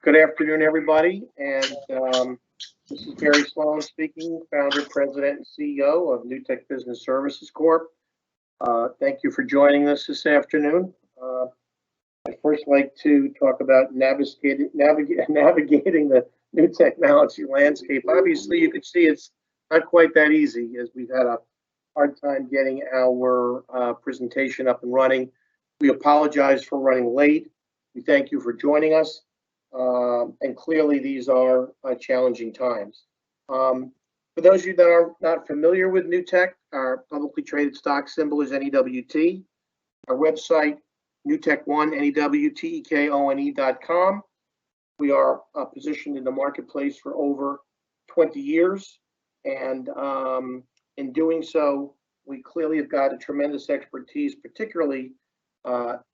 Good afternoon, everybody. And this is Barry Sloan speaking, founder, president, and CEO of Newtek Business Services Corp. Thank you for joining us this afternoon. I'd first like to talk about navigating the new technology landscape. Obviously, you can see it's not quite that easy, as we've had a hard time getting our presentation up and running. We apologize for running late. We thank you for joining us. And clearly, these are challenging times. For those of you that are not familiar with Newtek, our publicly traded stock symbol is NEWT. Our website, newtek1newtekone.com. We are positioned in the marketplace for over 20 years. And in doing so, we clearly have got a tremendous expertise, particularly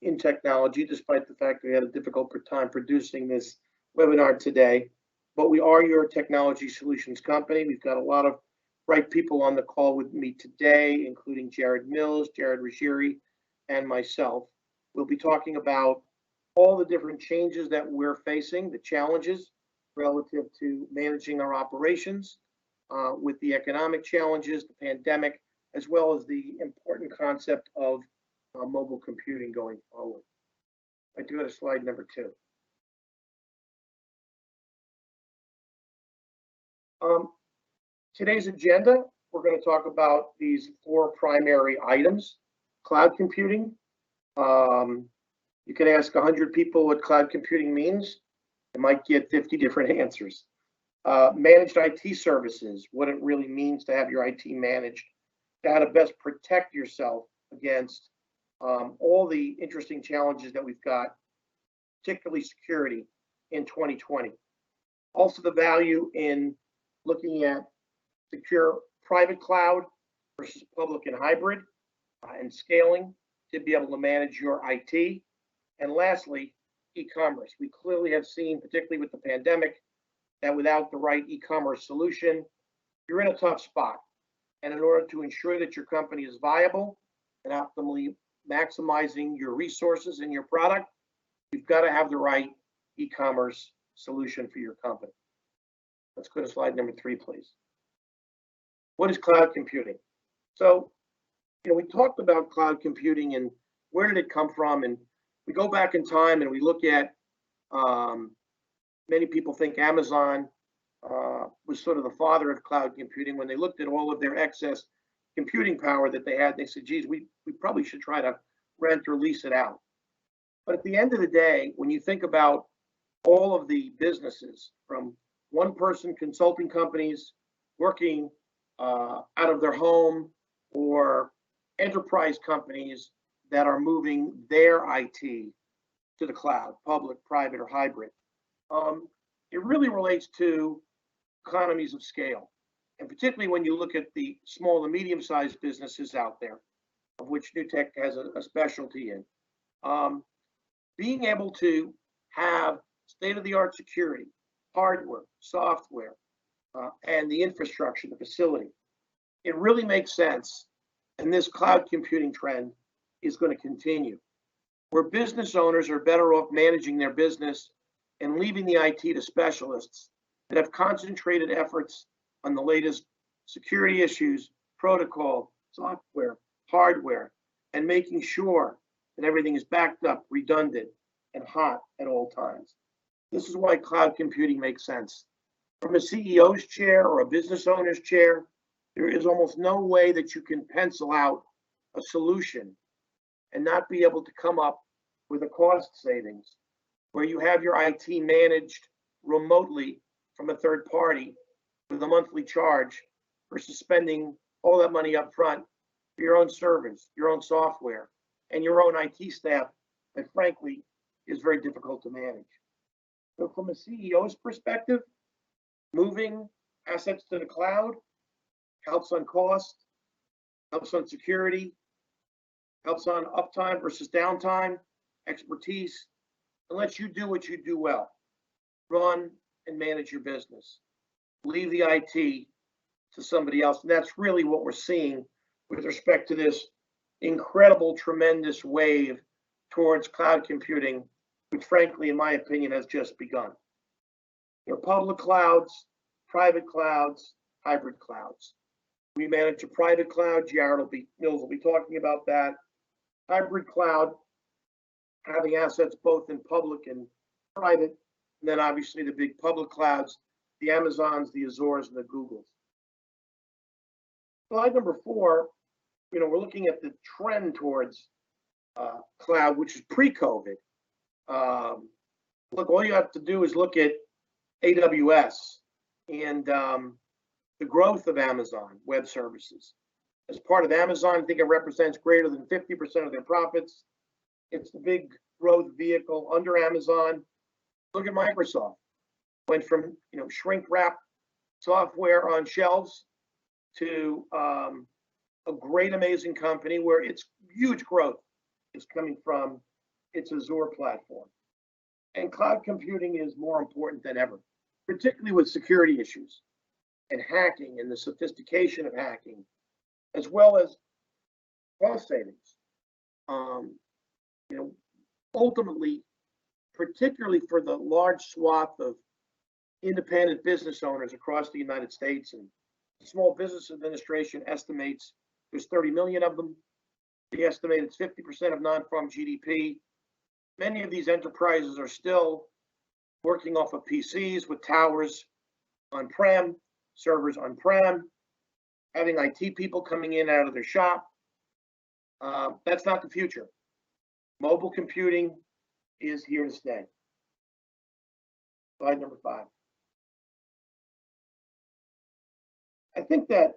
in technology, despite the fact that we had a difficult time producing this webinar today. But we are your technology solutions company. We've got a lot of bright people on the call with me today, including Jared Mills, Jared Ruzzieri, and myself. We'll be talking about all the different changes that we're facing, the challenges relative to managing our operations with the economic challenges, the pandemic, as well as the important concept of mobile computing going forward. I do go to slide number 2. Today's agenda, we're going to talk about these 4 primary items. Cloud computing. You can ask 100 people what cloud computing means. You might get 50 different answers. Managed IT services, what it really means to have your IT managed, how to best protect yourself against all the interesting challenges that we've got, particularly security in 2020. Also the value in looking at secure private cloud versus public and hybrid and scaling to be able to manage your IT. And lastly, e-commerce. We clearly have seen, particularly with the pandemic, that without the right e-commerce solution, you're in a tough spot. And in order to ensure that your company is viable and optimally maximizing your resources and your product, you've got to have the right e-commerce solution for your company. Let's go to slide number 3, please. What is cloud computing? So, we talked about cloud computing and where did it come from? And we go back in time and we look at, many people think Amazon was sort of the father of cloud computing. When they looked at all of their excess computing power that they had, they said, geez, we probably should try to rent or lease it out. But at the end of the day, when you think about all of the businesses, from one-person consulting companies working out of their home, or enterprise companies that are moving their IT to the cloud, public, private, or hybrid, it really relates to economies of scale. And particularly when you look at the small and medium-sized businesses out there, of which Newtek has a specialty in, being able to have state-of-the-art security, hardware, software, and the infrastructure, the facility, it really makes sense. And this cloud computing trend is going to continue, where business owners are better off managing their business and leaving the IT to specialists that have concentrated efforts on the latest security issues, protocol, software, hardware, and making sure that everything is backed up, redundant, and hot at all times. This is why cloud computing makes sense. From a CEO's chair or a business owner's chair, there is almost no way that you can pencil out a solution and not be able to come up with a cost savings where you have your IT managed remotely from a third party with a monthly charge versus spending all that money up front for your own servers, your own software, and your own IT staff that frankly is very difficult to manage. So from a CEO's perspective, moving assets to the cloud helps on cost, helps on security, helps on uptime versus downtime, expertise, and lets you do what you do well, run and manage your business. Leave the IT to somebody else. And that's really what we're seeing with respect to this incredible, tremendous wave towards cloud computing, which frankly, in my opinion, has just begun. There are public clouds, private clouds, hybrid clouds. We manage a private cloud. Mills will be talking about that. Hybrid cloud, having assets both in public and private, and then obviously the big public clouds, the Amazons, the Azures, and the Googles. Slide number 4, we're looking at the trend towards cloud, which is pre-COVID. Look, all you have to do is look at AWS and the growth of Amazon Web Services. As part of Amazon, I think it represents greater than 50% of their profits. It's the big growth vehicle under Amazon. Look at Microsoft. Went from shrink wrap software on shelves to a great, amazing company where its huge growth is coming from its Azure platform. And cloud computing is more important than ever, particularly with security issues and hacking and the sophistication of hacking, as well as cost savings. Ultimately, particularly for the large swath of independent business owners across the United States, and the Small Business Administration estimates there's 30 million of them. They estimate it's 50% of non-farm GDP. Many of these enterprises are still working off of PCs with towers on-prem, servers on-prem, having IT people coming in and out of their shop. That's not the future. Mobile computing is here to stay. Slide number 5. I think that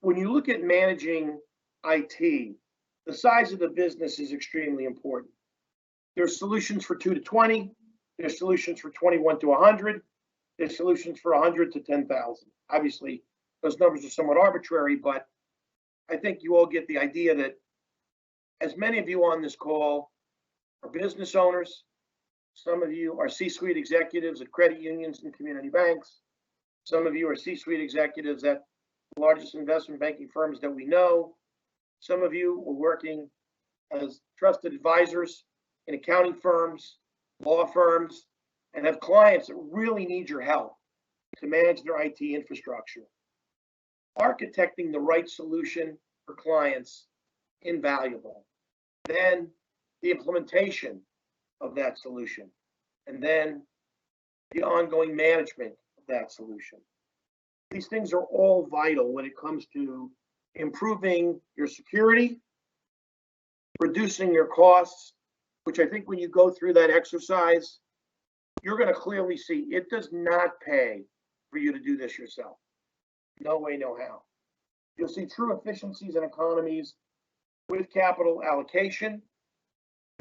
when you look at managing IT, the size of the business is extremely important. There's solutions for 2 to 20. There's solutions for 21 to 100. There's solutions for 100 to 10,000. Obviously, those numbers are somewhat arbitrary, but I think you all get the idea that as many of you on this call are business owners, some of you are C-suite executives at credit unions and community banks. Some of you are C-suite executives at the largest investment banking firms that we know. Some of you are working as trusted advisors in accounting firms, law firms, and have clients that really need your help to manage their IT infrastructure. Architecting the right solution for clients, invaluable. Then the implementation of that solution, and then the ongoing management of that solution. These things are all vital when it comes to improving your security, reducing your costs, which I think when you go through that exercise, you're going to clearly see it does not pay for you to do this yourself. No way, no how. You'll see true efficiencies and economies with capital allocation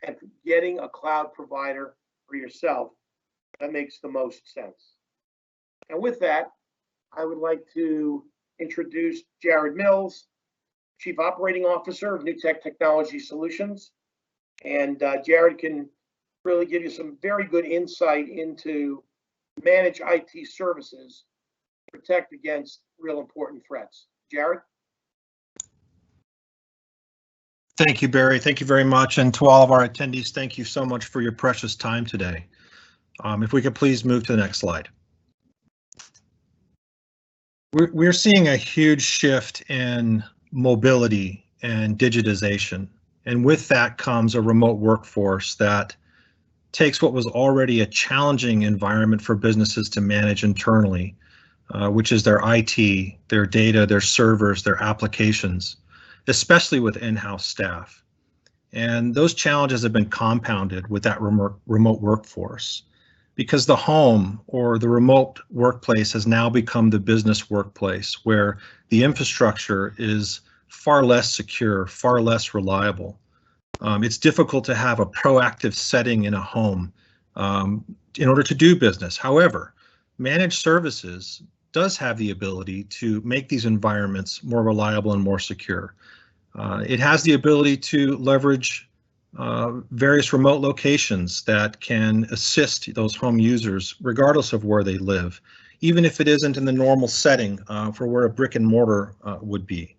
and getting a cloud provider for yourself that makes the most sense. And with that, I would like to introduce Jared Mills, Chief Operating Officer of Newtek Technology Solutions. And Jared can really give you some very good insight into managed IT services to protect against real important threats. Jared? Thank you, Barry. Thank you very much. And to all of our attendees, thank you so much for your precious time today. If we could please move to the next slide. We're seeing a huge shift in mobility and digitization. And with that comes a remote workforce that takes what was already a challenging environment for businesses to manage internally, which is their IT, their data, their servers, their applications, especially with in-house staff. And those challenges have been compounded with that remote workforce, because the home or the remote workplace has now become the business workplace, where the infrastructure is far less secure, far less reliable. It's difficult to have a proactive setting in a home in order to do business. However, managed services does have the ability to make these environments more reliable and more secure. It has the ability to leverage various remote locations that can assist those home users regardless of where they live, even if it isn't in the normal setting for where a brick and mortar would be.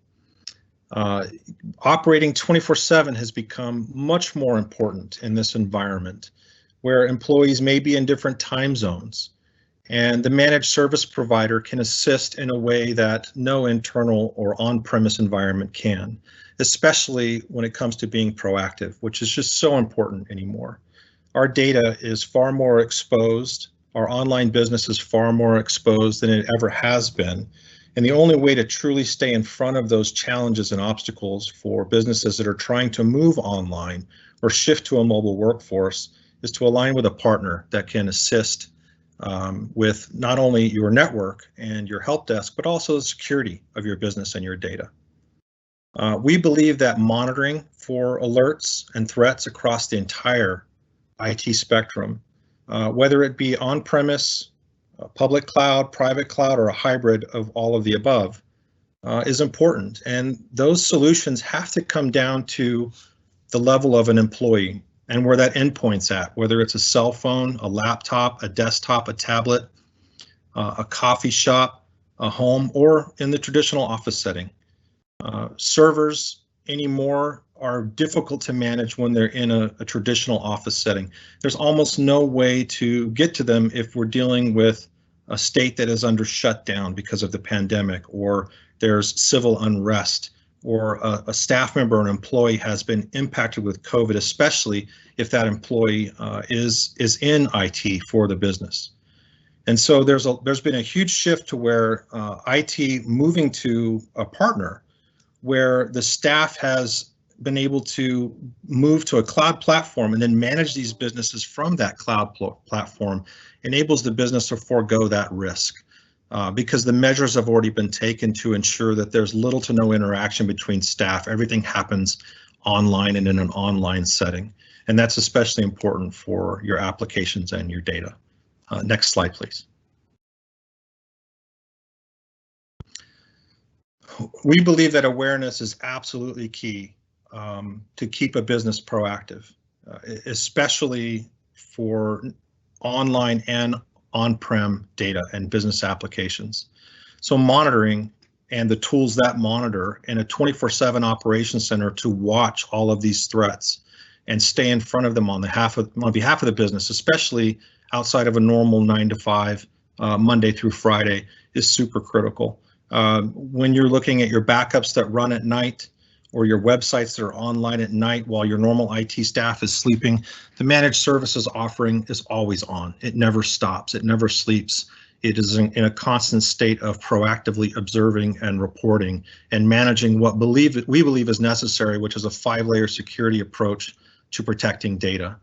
Operating 24/7 has become much more important in this environment, where employees may be in different time zones. And the managed service provider can assist in a way that no internal or on-premise environment can, especially when it comes to being proactive, which is just so important anymore. Our data is far more exposed. Our online business is far more exposed than it ever has been. And the only way to truly stay in front of those challenges and obstacles for businesses that are trying to move online or shift to a mobile workforce is to align with a partner that can assist with not only your network and your help desk, but also the security of your business and your data. We believe that monitoring for alerts and threats across the entire IT spectrum, whether it be on-premise, public cloud, private cloud, or a hybrid of all of the above, is important. And those solutions have to come down to the level of an employee and where that endpoint's at, whether it's a cell phone, a laptop, a desktop, a tablet, a coffee shop, a home, or in the traditional office setting. Servers anymore are difficult to manage when they're in a traditional office setting. There's almost no way to get to them if we're dealing with a state that is under shutdown because of the pandemic, or there's civil unrest, or a staff member or an employee has been impacted with COVID, especially if that employee is in IT for the business. And so there's been a huge shift to where IT moving to a partner where the staff has been able to move to a cloud platform and then manage these businesses from that cloud platform enables the business to forego that risk. Because the measures have already been taken to ensure that there's little to no interaction between staff. Everything happens online and in an online setting. And that's especially important for your applications and your data. Next slide, please. We believe that awareness is absolutely key to keep a business proactive, especially for online and on-prem data and business applications. So monitoring and the tools that monitor and a 24/7 operations center to watch all of these threats and stay in front of them on behalf of the business, especially outside of a normal 9 to 5 Monday through Friday, is super critical. When you're looking at your backups that run at night, or your websites that are online at night while your normal IT staff is sleeping, the managed services offering is always on. It never stops. It never sleeps. It is in a constant state of proactively observing and reporting and managing what we believe is necessary, which is a 5-layer security approach to protecting data.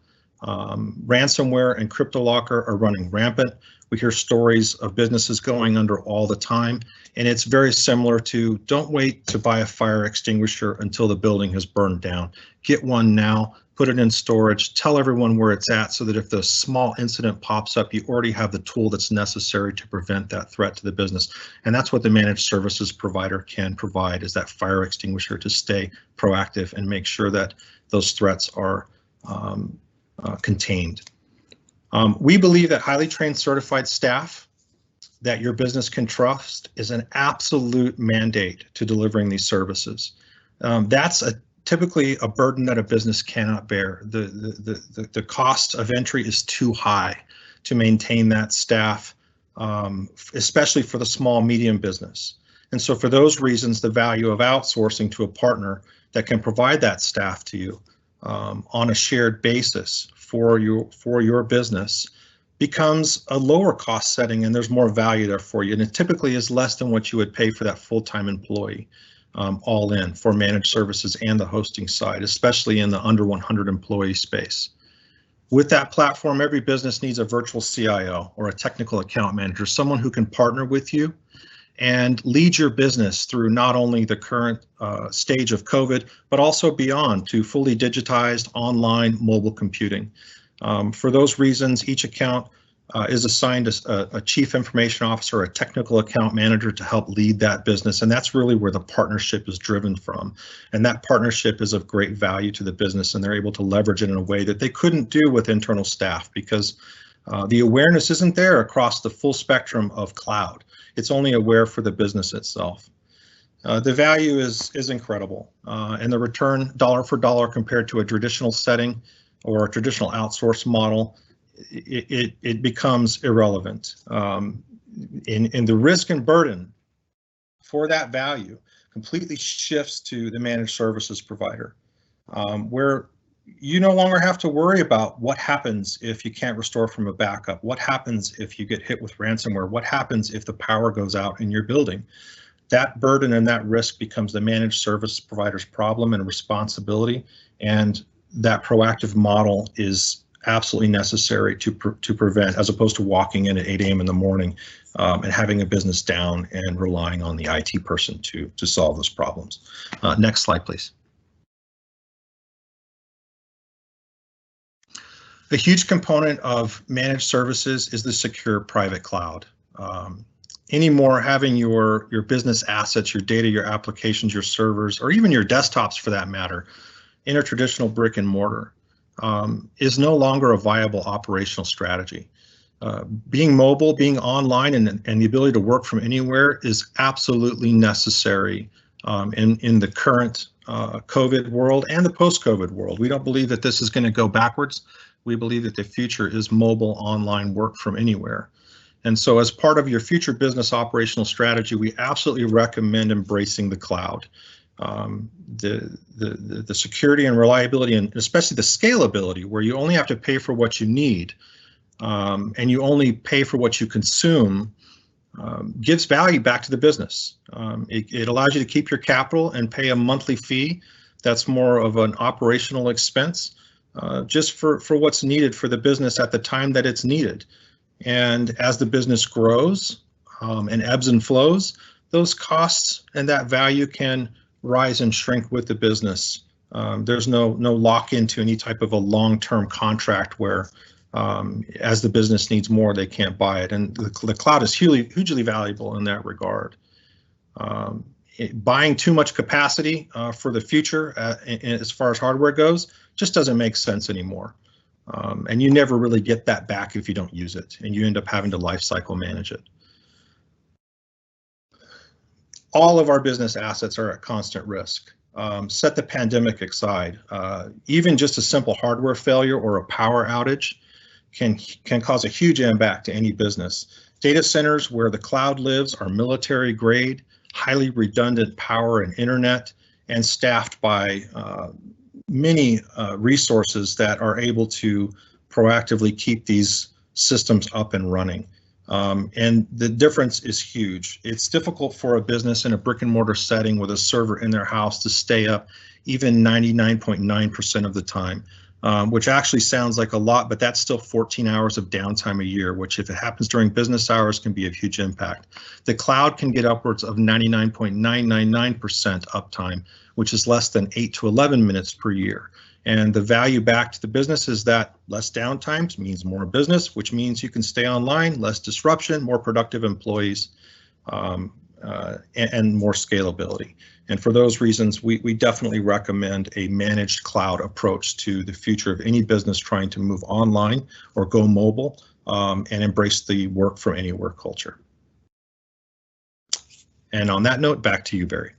Ransomware and CryptoLocker are running rampant. We hear stories of businesses going under all the time, and it's very similar to don't wait to buy a fire extinguisher until the building has burned down. Get one now, put it in storage, tell everyone where it's at so that if the small incident pops up, you already have the tool that's necessary to prevent that threat to the business. And that's what the managed services provider can provide, is that fire extinguisher to stay proactive and make sure that those threats are contained. We believe that highly trained certified staff that your business can trust is an absolute mandate to delivering these services. That's typically a burden that a business cannot bear. The cost of entry is too high to maintain that staff, especially for the small, medium business. And so for those reasons, the value of outsourcing to a partner that can provide that staff to you on a shared basis for your business becomes a lower cost setting, and there's more value there for you. And it typically is less than what you would pay for that full-time employee, all in for managed services and the hosting side, especially in the under 100 employee space. With that platform, every business needs a virtual CIO or a technical account manager, someone who can partner with you and lead your business through not only the current stage of COVID, but also beyond to fully digitized online mobile computing. For those reasons, each account is assigned a chief information officer, a technical account manager to help lead that business. And that's really where the partnership is driven from. And that partnership is of great value to the business, and they're able to leverage it in a way that they couldn't do with internal staff because the awareness isn't there across the full spectrum of cloud. It's only aware for the business itself. The value is incredible, and the return dollar for dollar compared to a traditional setting or a traditional outsource model it becomes irrelevant. And the risk and burden for that value completely shifts to the managed services provider, where you no longer have to worry about what happens if you can't restore from a backup, what happens if you get hit with ransomware, what happens if the power goes out in your building. That burden and that risk becomes the managed service provider's problem and responsibility, and that proactive model is absolutely necessary to prevent, as opposed to walking in at 8 a.m. in the morning and having a business down and relying on the IT person to solve those problems. Next slide, please. A huge component of managed services is the secure private cloud. Anymore, having your business assets, your data, your applications, your servers, or even your desktops for that matter, in a traditional brick and mortar is no longer a viable operational strategy. Being mobile, being online, and the ability to work from anywhere is absolutely necessary in the current COVID world and the post-COVID world. We don't believe that this is going to go backwards. We believe that the future is mobile online work from anywhere. And so as part of your future business operational strategy, we absolutely recommend embracing the cloud. The security and reliability, and especially the scalability, where you only have to pay for what you need and you only pay for what you consume, gives value back to the business. It allows you to keep your capital and pay a monthly fee that's more of an operational expense just for what's needed for the business at the time that it's needed. And as the business grows and ebbs and flows, those costs and that value can rise and shrink with the business. There's no lock into any type of a long-term contract where as the business needs more, they can't buy it. And the cloud is hugely valuable in that regard. Buying too much capacity for the future as far as hardware goes just doesn't make sense anymore. And you never really get that back if you don't use it, and you end up having to life cycle manage it. All of our business assets are at constant risk. Set the pandemic aside. Even just a simple hardware failure or a power outage can cause a huge impact to any business. Data centers where the cloud lives are military grade, highly redundant power and internet, and staffed by many resources that are able to proactively keep these systems up and running. And the difference is huge. It's difficult for a business in a brick and mortar setting with a server in their house to stay up even 99.9% of the time, which actually sounds like a lot, but that's still 14 hours of downtime a year, which if it happens during business hours can be of huge impact. The cloud can get upwards of 99.999% uptime, which is less than 8 to 11 minutes per year. And the value back to the business is that less downtime means more business, which means you can stay online, less disruption, more productive employees, and more scalability. And for those reasons, we definitely recommend a managed cloud approach to the future of any business trying to move online or go mobile and embrace the work from anywhere culture. And on that note, back to you, Barry.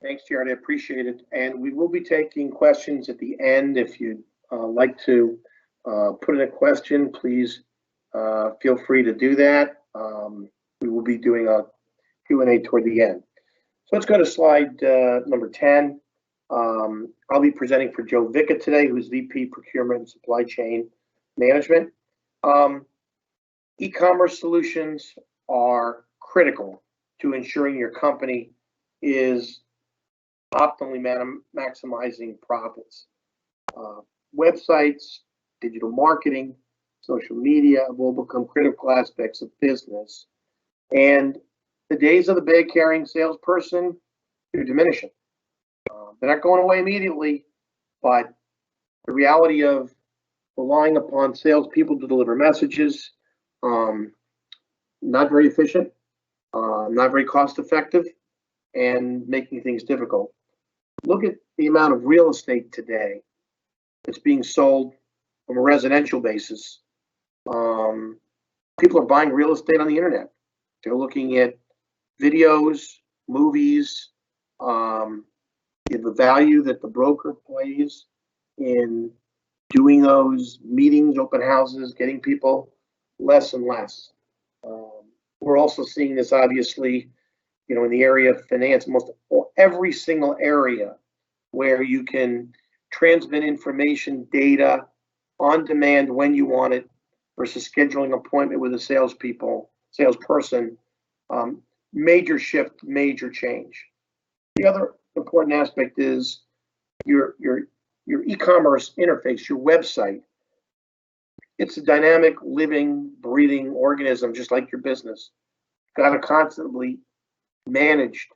Thanks, Jared. I appreciate it. And we will be taking questions at the end. If you'd like to put in a question, please feel free to do that. We will be doing a Q&A toward the end. So let's go to slide number 10. I'll be presenting for Joe Vicka today, who's VP Procurement and Supply Chain Management. E-commerce solutions are critical to ensuring your company is optimally maximizing profits. Websites, digital marketing, social media will become critical aspects of business. And the days of the bag-carrying salesperson are diminishing. They're not going away immediately, but the reality of relying upon salespeople to deliver messages, not very efficient, not very cost-effective, and making things difficult. Look at the amount of real estate today that's being sold from a residential basis. People are buying real estate on the internet. They're looking at videos, movies, the value that the broker plays in doing those meetings, open houses, getting people less and less. We're also seeing this obviously, in the area of finance, every single area where you can transmit information, data on demand when you want it versus scheduling an appointment with a salesperson. Major shift, major change. The other important aspect is your e-commerce interface, your website. It's a dynamic, living, breathing organism, just like your business. Got to constantly managed,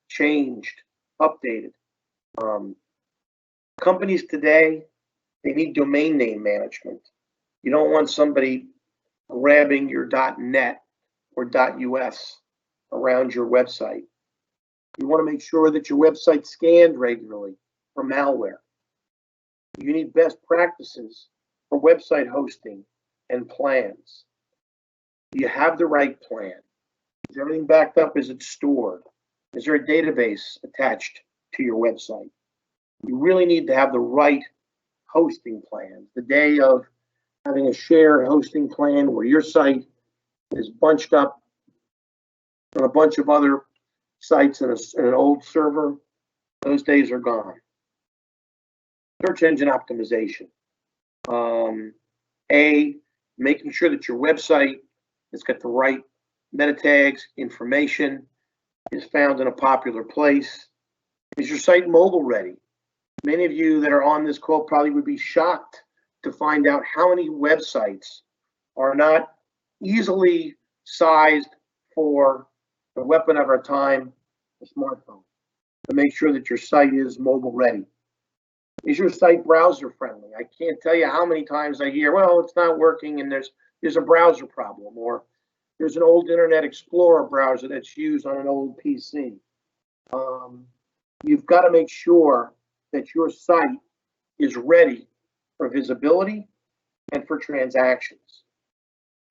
changed, updated. Companies today, they need domain name management. You don't want somebody grabbing your .net or .us around your website. You want to make sure that your website's scanned regularly for malware. You need best practices for website hosting and plans. Do you have the right plan? Is everything backed up? Is it stored? Is there a database attached to your website? You really need to have the right hosting plan. The day of having a shared hosting plan where your site is bunched up on a bunch of other sites in an old server, those days are gone. Search engine optimization. Making sure that your website has got the right meta tags, information is found in a popular place. Is your site mobile ready? Many of you that are on this call probably would be shocked to find out how many websites are not easily sized for the weapon of our time, the smartphone, to make sure that your site is mobile ready. Is your site browser friendly? I can't tell you how many times I hear, well, it's not working and there's a browser problem, or there's an old Internet Explorer browser that's used on an old PC. You've got to make sure that your site is ready for visibility and for transactions.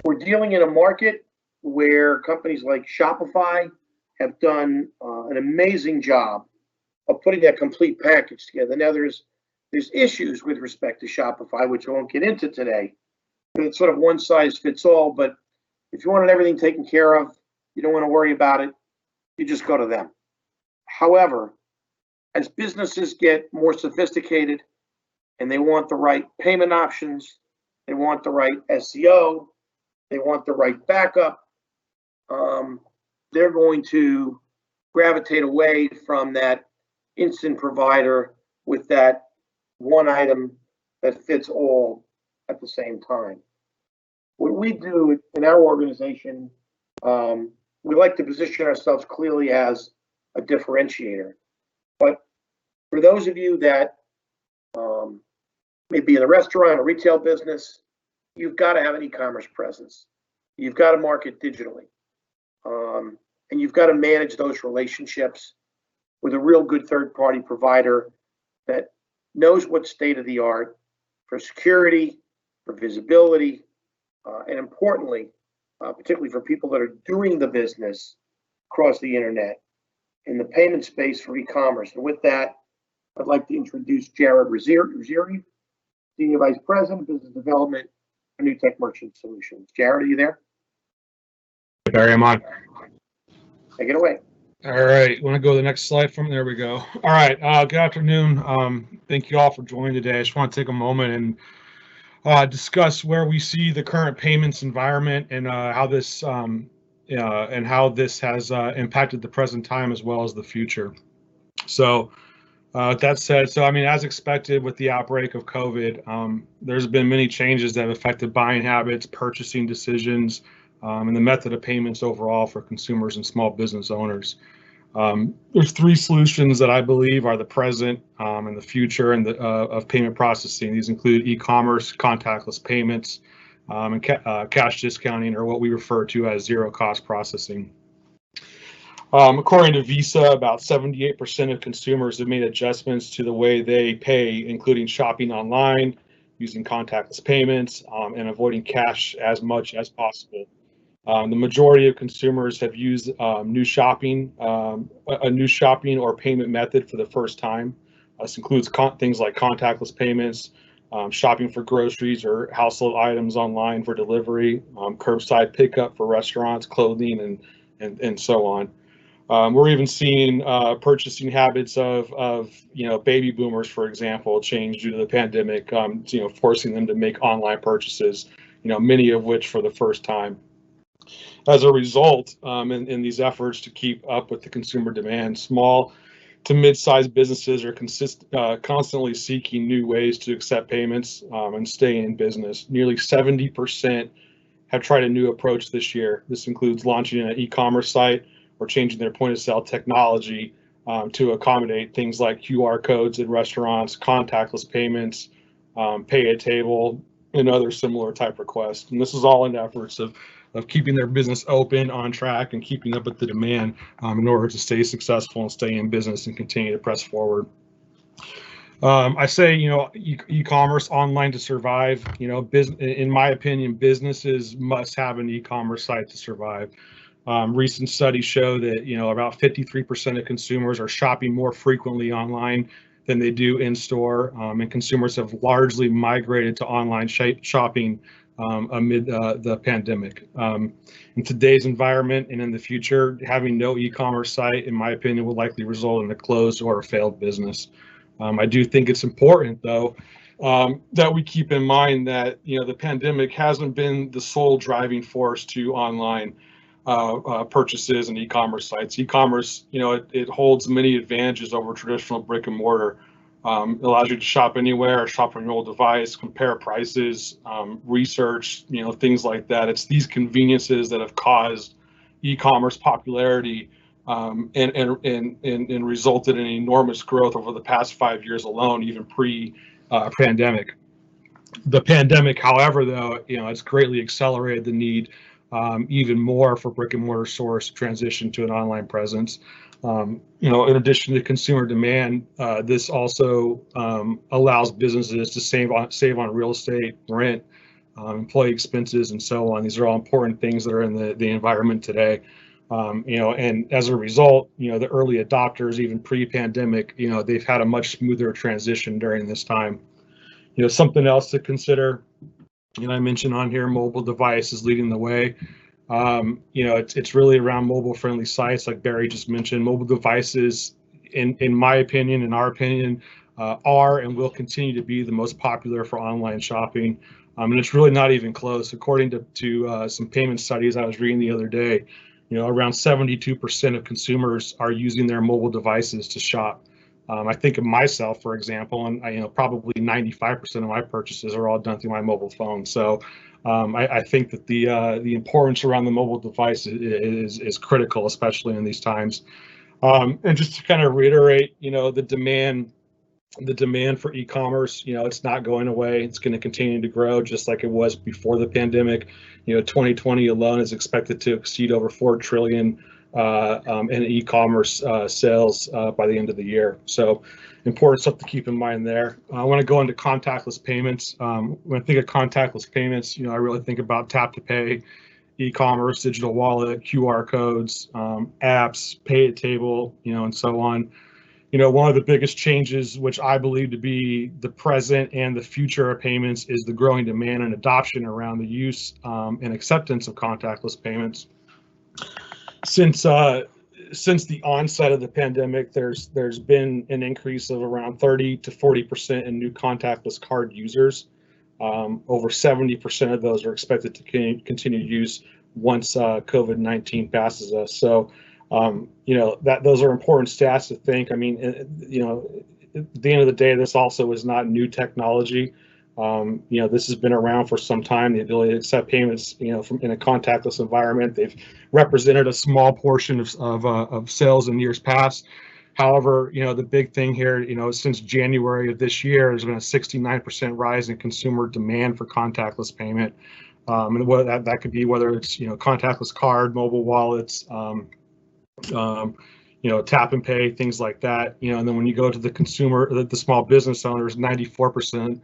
We're dealing in a market where companies like Shopify have done an amazing job of putting that complete package together. Now, there's issues with respect to Shopify, which I won't get into today. It's sort of one size fits all, but if you wanted everything taken care of, you don't want to worry about it, you just go to them. However, as businesses get more sophisticated and they want the right payment options, they want the right SEO, they want the right backup, they're going to gravitate away from that instant provider with that one item that fits all at the same time. What we do in our organization, we like to position ourselves clearly as a differentiator. But for those of you that may be in the restaurant or retail business, you've got to have an e-commerce presence. You've got to market digitally. And you've got to manage those relationships with a real good third-party provider that knows what's state of the art for security, for visibility, and importantly, particularly for people that are doing the business across the internet in the payment space for e-commerce. And with that, I'd like to introduce Jared Ruzzieri, Senior Vice President, Business Development for Newtek Merchant Solutions. Jared, are you there? Barry, I'm on. Take it away. All right, want to go to the next slide from there we go. All right, good afternoon. Thank you all for joining today. I just want to take a moment and discuss where we see the current payments environment and how this has impacted the present time as well as the future. So with that said, as expected with the outbreak of COVID, there's been many changes that have affected buying habits, purchasing decisions, and the method of payments overall for consumers and small business owners. There's three solutions that I believe are the present and the future and of payment processing. These include e-commerce, contactless payments, and cash discounting, or what we refer to as zero-cost processing. According to Visa, about 78% of consumers have made adjustments to the way they pay, including shopping online, using contactless payments, and avoiding cash as much as possible. The majority of consumers have used a new shopping or payment method for the first time. This includes things like contactless payments, shopping for groceries or household items online for delivery, curbside pickup for restaurants, clothing, and so on. We're even seeing purchasing habits of baby boomers, for example, change due to the pandemic, forcing them to make online purchases, many of which for the first time. As a result, in these efforts to keep up with the consumer demand, small to mid-sized businesses are constantly seeking new ways to accept payments and stay in business. Nearly 70% have tried a new approach this year. This includes launching an e-commerce site or changing their point-of-sale technology to accommodate things like QR codes in restaurants, contactless payments, pay at table, and other similar type requests. And this is all in efforts of keeping their business open, on track, and keeping up with the demand in order to stay successful and stay in business and continue to press forward. I say, e-commerce online to survive. In my opinion, businesses must have an e-commerce site to survive. Recent studies show that about 53% of consumers are shopping more frequently online than they do in store, and consumers have largely migrated to online shopping amid the pandemic. In today's environment and in the future, having no e-commerce site, in my opinion, will likely result in a closed or a failed business. I do think it's important, though, that we keep in mind that the pandemic hasn't been the sole driving force to online purchases and e-commerce sites. E-commerce, it holds many advantages over traditional brick and mortar. It allows you to shop anywhere, shop on your old device, compare prices, research, things like that. It's these conveniences that have caused e-commerce popularity and resulted in enormous growth over the past 5 years alone, even pre-pandemic. The pandemic, however, though, it's greatly accelerated the need even more for brick and mortar stores to transition to an online presence. In addition to consumer demand, this also allows businesses to save on real estate, rent, employee expenses, and so on. These are all important things that are in the environment today. And as a result, the early adopters, even pre-pandemic, they've had a much smoother transition during this time. Something else to consider, I mentioned on here, mobile device is leading the way. It's really around mobile-friendly sites, like Barry just mentioned. Mobile devices, in my opinion, in our opinion, are and will continue to be the most popular for online shopping. And it's really not even close. According to some payment studies I was reading the other day, around 72% of consumers are using their mobile devices to shop. I think of myself, for example, and probably 95% of my purchases are all done through my mobile phone. So I think that the importance around the mobile device is critical, especially in these times. And just to kind of reiterate, the demand for e-commerce, it's not going away. It's going to continue to grow just like it was before the pandemic. 2020 alone is expected to exceed over $4 trillion in e-commerce sales by the end of the year. So important stuff to keep in mind there. I want to go into contactless payments. When I think of contactless payments, I really think about tap to pay, e-commerce, digital wallet, QR codes, apps, pay at table, and so on. One of the biggest changes, which I believe to be the present and the future of payments, is the growing demand and adoption around the use and acceptance of contactless payments. Since the onset of the pandemic, there's been an increase of around 30 to 40% in new contactless card users. Over 70% of those are expected to continue use once COVID-19 passes us. So, those are important stats to think. I mean, at the end of the day, this also is not new technology. This has been around for some time. The ability to accept payments, from in a contactless environment, they've represented a small portion of sales in years past. However, the big thing here, since January of this year, there's been a 69% rise in consumer demand for contactless payment, and what that could be, whether it's contactless card, mobile wallets, tap and pay, things like that. And then when you go to the consumer, the small business owners, 94%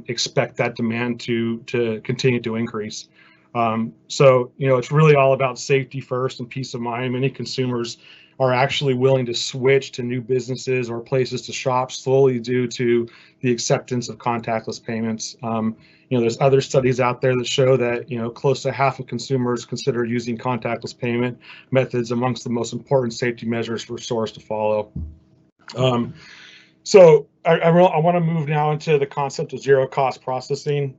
expect that demand to continue to increase. So, it's really all about safety first and peace of mind. Many consumers are actually willing to switch to new businesses or places to shop solely due to the acceptance of contactless payments. There's other studies out there that show that, close to half of consumers consider using contactless payment methods amongst the most important safety measures for stores to follow. So I want to move now into the concept of zero cost processing.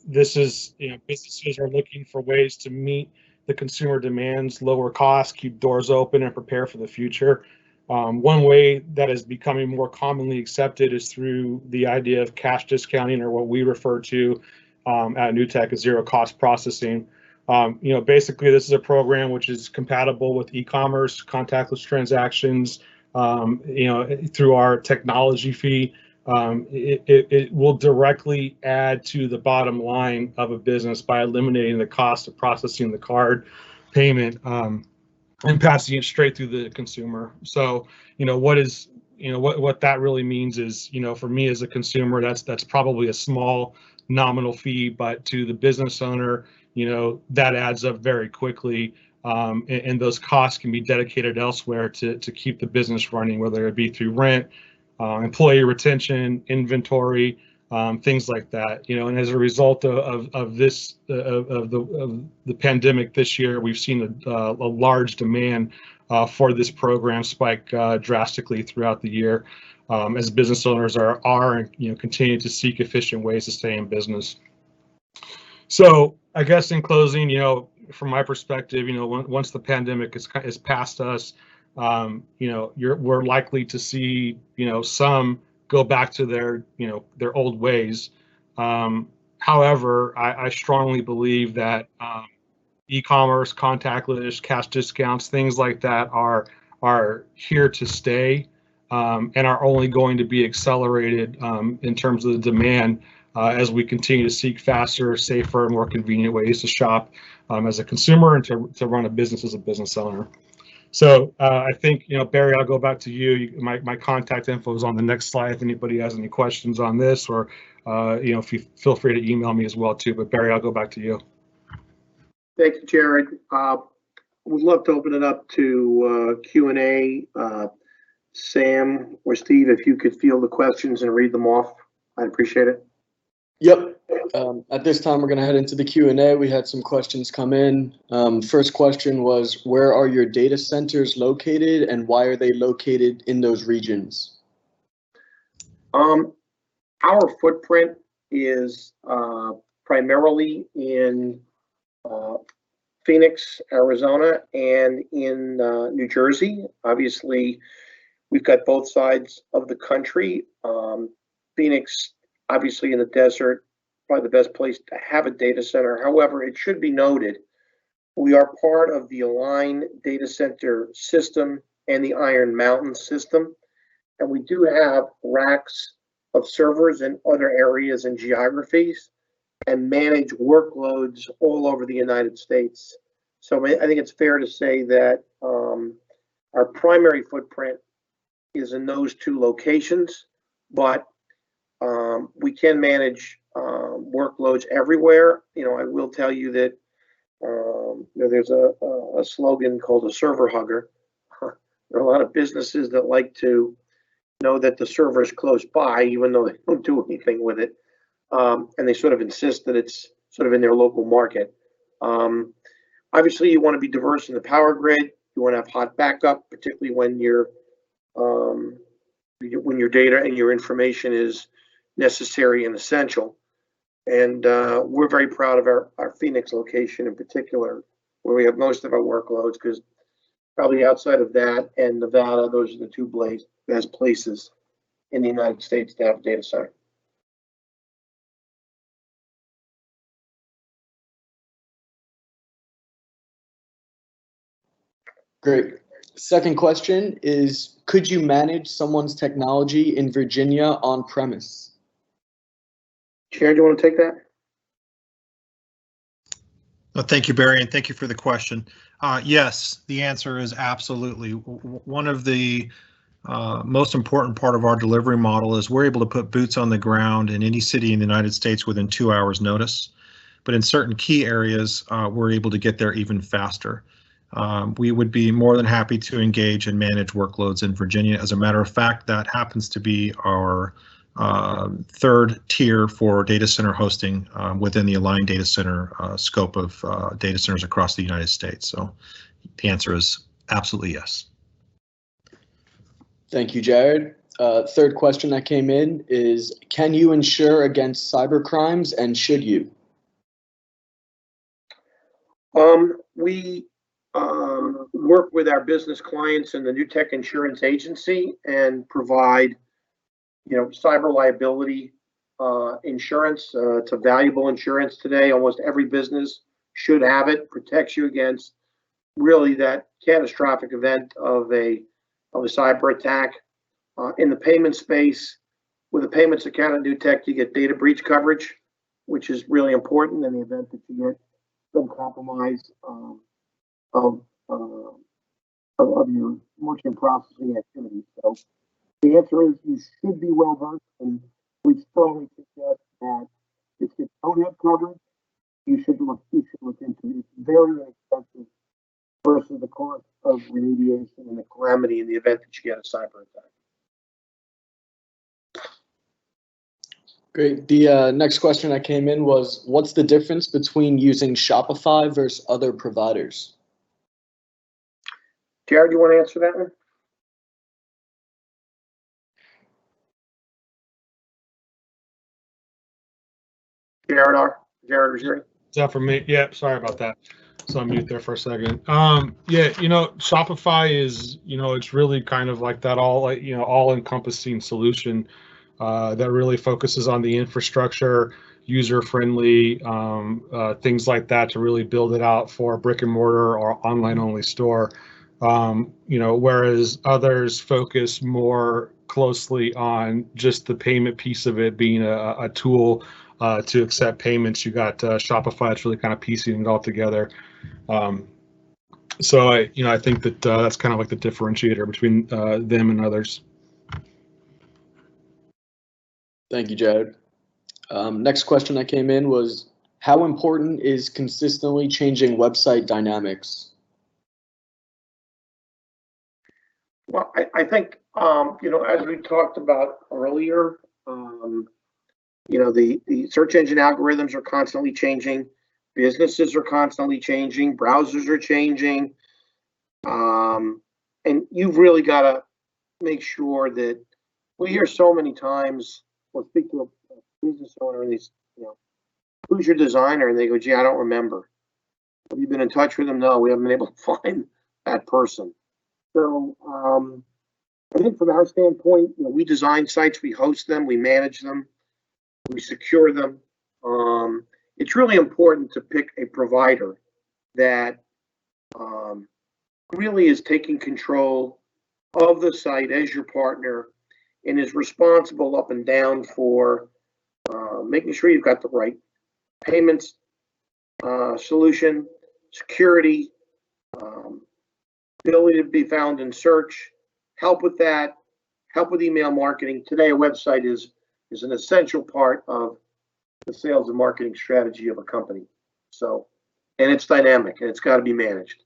This is, businesses are looking for ways to meet the consumer demands, lower costs, keep doors open, and prepare for the future. One way that is becoming more commonly accepted is through the idea of cash discounting, or what we refer to at Newtek as zero cost processing. Basically, this is a program which is compatible with e-commerce, contactless transactions, through our technology fee. It will directly add to the bottom line of a business by eliminating the cost of processing the card payment and passing it straight through the consumer. So, what that really means is, for me as a consumer, that's probably a small nominal fee, but to the business owner, that adds up very quickly. And those costs can be dedicated elsewhere to keep the business running, whether it be through rent, employee retention, inventory, things like that. And as a result of the pandemic this year, we've seen a large demand for this program spike drastically throughout the year, as business owners are continuing to seek efficient ways to stay in business. So I guess in closing, from my perspective, once the pandemic is past us, we're likely to see, some go back to their old ways. However, I strongly believe that e-commerce, contactless, cash discounts, things like that are here to stay, and are only going to be accelerated in terms of the demand as we continue to seek faster, safer, more convenient ways to shop as a consumer and to run a business as a business owner. So I think, Barry, I'll go back to you. My contact info is on the next slide if anybody has any questions on this, or if you feel free to email me as well too. But Barry, I'll go back to you. Thank you, Jared. We'd love to open it up to Q&A. Sam or Steve, if you could field the questions and read them off, I'd appreciate it. Yep. At this time, we're going to head into the Q&A. We had some questions come in. First question was, where are your data centers located and why are they located in those regions? Our footprint is primarily in Phoenix, Arizona, and in New Jersey. Obviously, we've got both sides of the country. Phoenix, obviously in the desert, probably the best place to have a data center. However, it should be noted, we are part of the Align data center system and the Iron Mountain system. And we do have racks of servers in other areas and geographies and manage workloads all over the United States. So I think it's fair to say that our primary footprint is in those two locations, but we can manage workloads everywhere. I will tell you that there's a slogan called a server hugger. There are a lot of businesses that like to know that the server is close by, even though they don't do anything with it. And they sort of insist that it's sort of in their local market. Obviously, you want to be diverse in the power grid. You want to have hot backup, particularly when your data and your information is necessary and essential. And we're very proud of our Phoenix location in particular, where we have most of our workloads, because probably outside of that and Nevada, those are the two best places in the United States to have a data center. Great. Second question is, could you manage someone's technology in Virginia on premise? Chair, do you want to take that? Thank you, Barry, and thank you for the question. Yes, the answer is absolutely. One of the most important part of our delivery model is we're able to put boots on the ground in any city in the United States within 2 hours notice. but in certain key areas, we're able to get there even faster. We would be more than happy to engage and manage workloads in Virginia. As a matter of fact, that happens to be our third tier for data center hosting within the Align data center scope of data centers across the United States. So the answer is absolutely yes. Thank you, Jared. Third question that came in is, can you insure against cyber crimes, and should you? We work with our business clients in the Newtek Insurance Agency and provide, cyber liability insurance. It's a valuable insurance today. Almost every business should have it. Protects you against really that catastrophic event of a cyber attack. In the payment space, with a payments account at Newtek, you get data breach coverage, which is really important in the event that you get some compromise of your merchant processing activities. So the answer is you should be well versed, and we strongly suggest that if you don't have coverage, you should look into it. It's very inexpensive versus the cost of remediation and the calamity in the event that you get a cyber attack. Great. The next question that came in was, what's the difference between using Shopify versus other providers? Jared, you want to answer that one? Jared Ruzzieri. Is that for me? Yeah, sorry about that. So I'm mute there for a second. Yeah, Shopify is, it's really kind of like that all-encompassing solution that really focuses on the infrastructure, user-friendly, things like that to really build it out for a brick and mortar or online-only store. Whereas others focus more closely on just the payment piece of it being a tool to accept payments. You got Shopify that's really kind of piecing it all together. So I think that that's kind of like the differentiator between them and others. Thank you, Jared. Next question that came in was, how important is consistently changing website dynamics? Well, I think, as we talked about earlier, the search engine algorithms are constantly changing. Businesses are constantly changing. Browsers are changing. And you've really got to make sure that we hear so many times, we'll speak to a business owner and he's, who's your designer? And they go, gee, I don't remember. Have you been in touch with them? No, we haven't been able to find that person. So I think from our standpoint, we design sites, we host them, we manage them, we secure them. It's really important to pick a provider that really is taking control of the site as your partner and is responsible up and down for making sure you've got the right payments solution, security, ability to be found in search, help with that, help with email marketing. Today, a website is an essential part of the sales and marketing strategy of a company. So, and it's dynamic and it's got to be managed.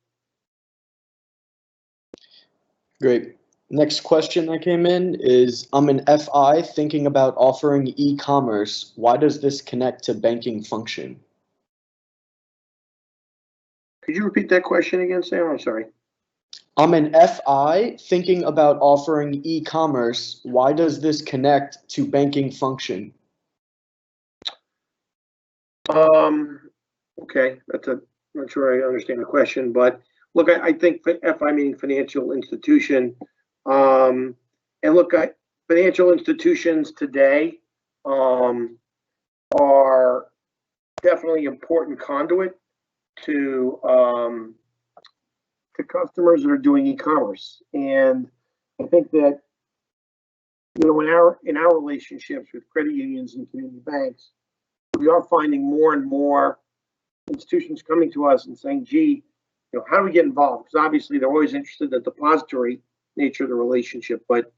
Great. Next question that came in is, I'm an FI thinking about offering e-commerce. Why does this connect to banking function? Could you repeat that question again, Sam? I'm sorry. I'm an FI thinking about offering e-commerce. Why does this connect to banking function? Okay, I'm not sure I understand the question, but look, I think FI meaning financial institution. And look, financial institutions today are definitely important conduit to customers that are doing e-commerce. And I think that, in our relationships with credit unions and community banks, we are finding more and more institutions coming to us and saying, gee, how do we get involved? Because obviously they're always interested in the depository nature of the relationship, but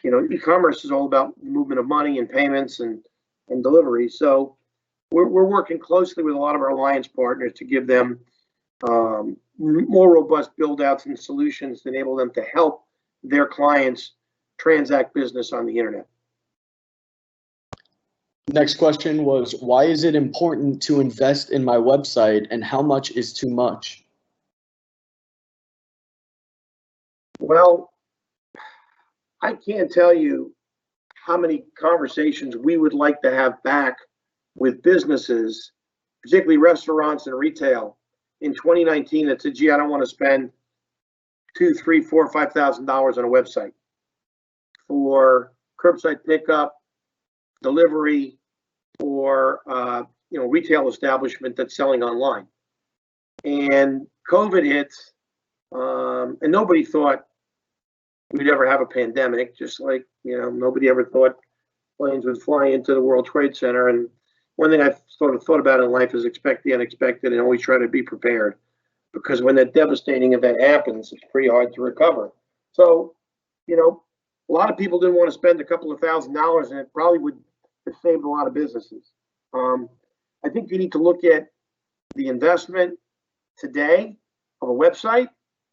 e-commerce is all about the movement of money and payments and delivery. So we're working closely with a lot of our alliance partners to give them more robust build outs and solutions to enable them to help their clients transact business on the internet. Next question was, why is it important to invest in my website and how much is too much? Well, I can't tell you how many conversations we would like to have back with businesses, particularly restaurants and retail, in 2019 that said, gee, I don't want to spend $2,000, $3,000, $4,000, $5,000 on a website for curbside pickup, delivery, or retail establishment that's selling online. And COVID hits, and nobody thought we'd ever have a pandemic, just like nobody ever thought planes would fly into the World Trade Center. And one thing I've sort of thought about in life is expect the unexpected and always try to be prepared, because when that devastating event happens, it's pretty hard to recover. So, a lot of people didn't want to spend a couple of $1,000s, and it probably would have saved a lot of businesses. I think you need to look at the investment today of a website.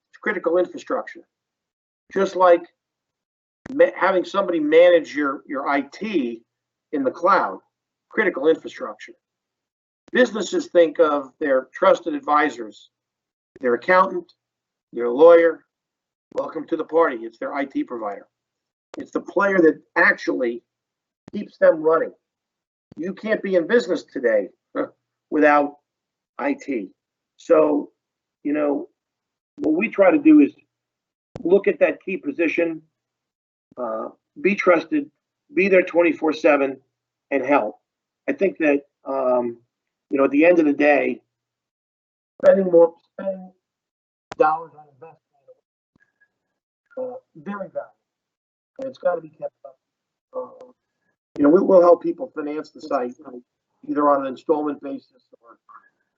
It's critical infrastructure. Just like having somebody manage your IT in the cloud, critical infrastructure. Businesses think of their trusted advisors, their accountant, their lawyer. Welcome to the party. It's their IT provider. It's the player that actually keeps them running. You can't be in business today without IT. So, what we try to do is look at that key position, be trusted, be there 24/7, and help. I think that at the end of the day, spending dollars on investment, very valuable, and it's got to be kept up. We'll help people finance the site either on an installment basis, or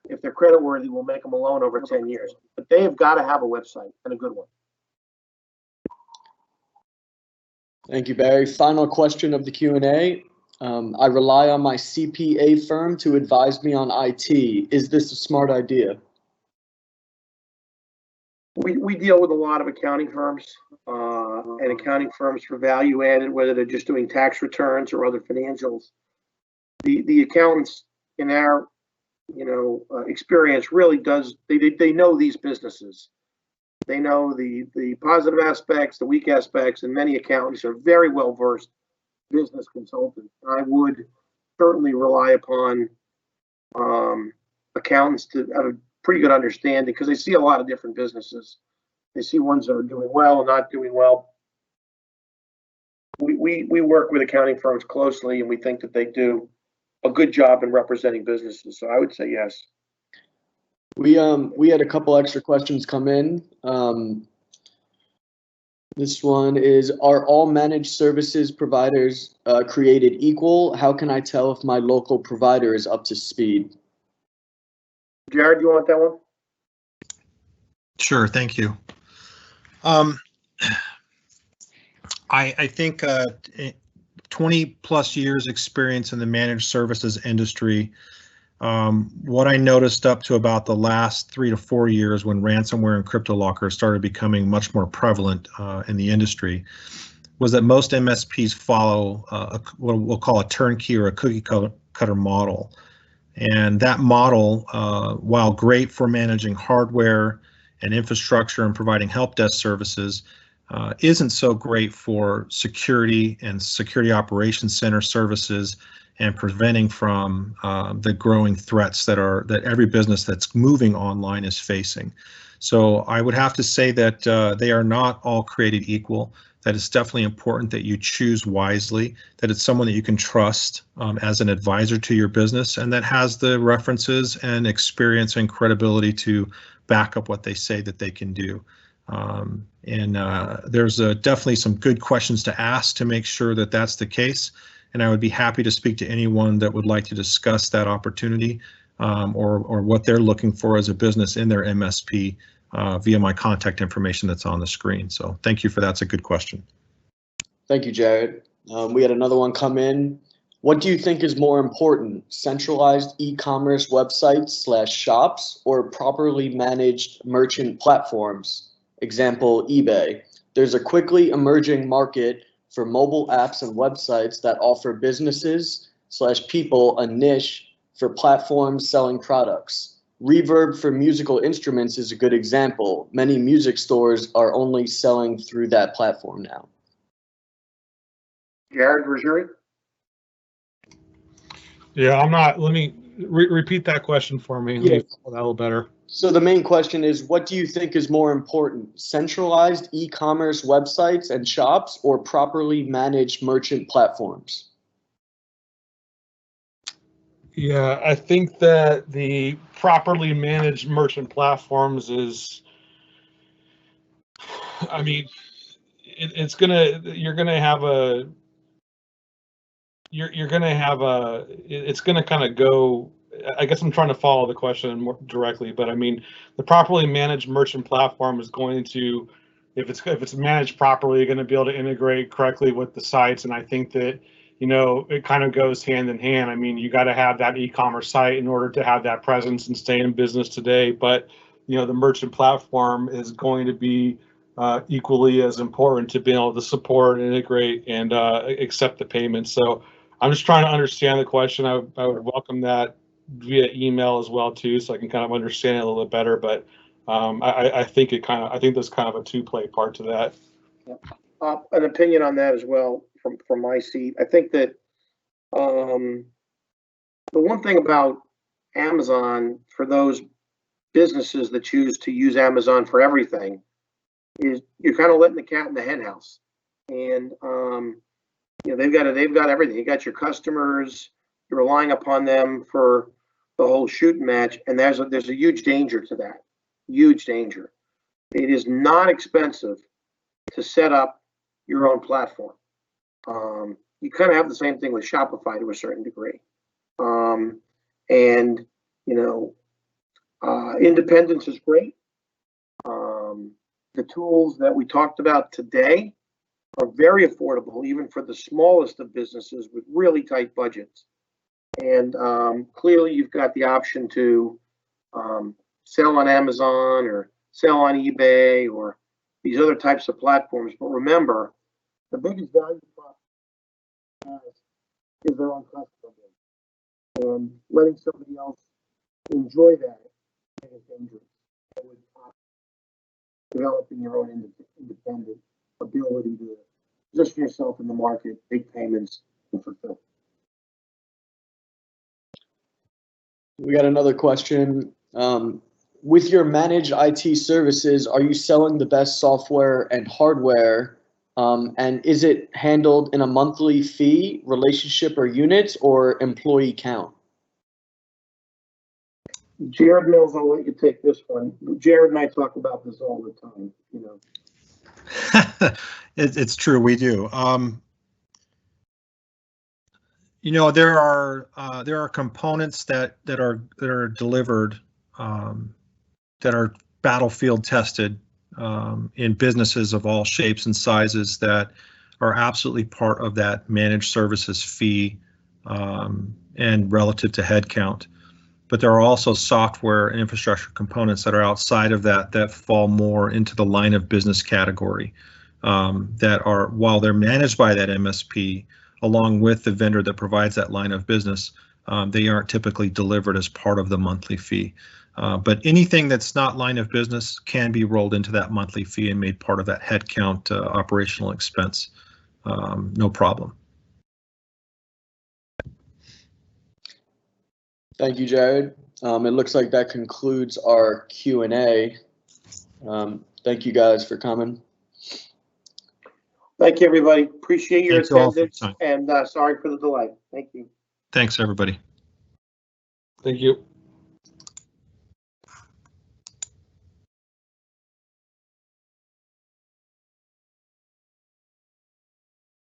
if they're creditworthy, we'll make them a loan over 10 years. But they have got to have a website, and a good one. Thank you, Barry. Final question of the Q&A. I rely on my CPA firm to advise me on IT. Is this a smart idea? We deal with a lot of accounting firms and accounting firms for value added, whether they're just doing tax returns or other financials. The accountants in our experience really they know these businesses. They know the positive aspects, the weak aspects, and many accountants are very well versed business consultants. I would certainly rely upon accountants to have a pretty good understanding, because they see a lot of different businesses. They see ones that are doing well and not doing well. We work with accounting firms closely, and we think that they do a good job in representing businesses. So I would say yes. We had a couple extra questions come in. This one is, are all managed services providers created equal? How can I tell if my local provider is up to speed? Jared, do you want that one? Sure, thank you. I think 20 plus years experience in the managed services industry. What I noticed up to about the last 3 to 4 years, when ransomware and crypto lockers started becoming much more prevalent in the industry, was that most MSPs follow what we'll call a turnkey or a cookie cutter model. And that model, while great for managing hardware and infrastructure and providing help desk services, isn't so great for security and security operations center services and preventing from the growing threats that every business that's moving online is facing. So I would have to say that they are not all created equal. That it's definitely important that you choose wisely, that it's someone that you can trust as an advisor to your business, and that has the references and experience and credibility to back up what they say that they can do. There's definitely some good questions to ask to make sure that that's the case. And I would be happy to speak to anyone that would like to discuss that opportunity or what they're looking for as a business in their MSP via my contact information that's on the screen. So thank you for that. It's a good question. Thank you, Jared. We had another one come in. What do you think is more important, centralized e-commerce websites / shops or properly managed merchant platforms? Example, eBay. There's a quickly emerging market for mobile apps and websites that offer businesses / people a niche for platforms selling products. Reverb for musical instruments is a good example. Many music stores are only selling through that platform now. Jared Ruzzieri? Yeah, I'm not. Let me repeat that question for me. Let me follow that a little better. So the main question is, what do you think is more important, centralized e-commerce websites and shops or properly managed merchant platforms? Yeah, I think that the properly managed merchant platforms is, I mean, it's gonna, you're gonna have a, it's gonna kind of go, I guess I'm trying to follow the question more directly, but I mean, the properly managed merchant platform is going to, if it's managed properly, you're going to be able to integrate correctly with the sites. And I think that, it kind of goes hand in hand. I mean, you got to have that e-commerce site in order to have that presence and stay in business today. But, the merchant platform is going to be equally as important to being able to support, integrate, and accept the payments. So I'm just trying to understand the question. I would welcome that via email as well too, so I can kind of understand it a little bit better. But I think there's kind of a two-play part to that. An opinion on that as well from my seat. I think that the one thing about Amazon for those businesses that choose to use Amazon for everything is you're kind of letting the cat in the hen house, and they've got everything. You got your customers. You're relying upon them for the whole shooting match, and there's a huge danger to that. Huge danger. It is not expensive to set up your own platform. You kind of have the same thing with Shopify to a certain degree, and independence is great. The tools that we talked about today are very affordable, even for the smallest of businesses with really tight budgets. And clearly, you've got the option to sell on Amazon or sell on eBay or these other types of platforms. But remember, the biggest value prop is their own customer base. And letting somebody else enjoy that is dangerous. That would developing your own independent ability to position yourself in the market, make payments, and fulfill. We got another question. With your managed IT services, are you selling the best software and hardware? And is it handled in a monthly fee, relationship, or units, or employee count? Jared Mills, I'll let you take this one. Jared and I talk about this all the time. It's true, we do. There are components that are delivered that are battlefield tested in businesses of all shapes and sizes that are absolutely part of that managed services fee and relative to headcount. But there are also software and infrastructure components that are outside of that fall more into the line of business category that are, while they're managed by that MSP, along with the vendor that provides that line of business, they aren't typically delivered as part of the monthly fee. But anything that's not line of business can be rolled into that monthly fee and made part of that headcount operational expense. No problem. Thank you, Jared. It looks like that concludes our Q&A. Thank you guys for coming. Thank you, everybody. Appreciate your attendance, your and sorry for the delay. Thank you. Thanks, everybody. Thank you.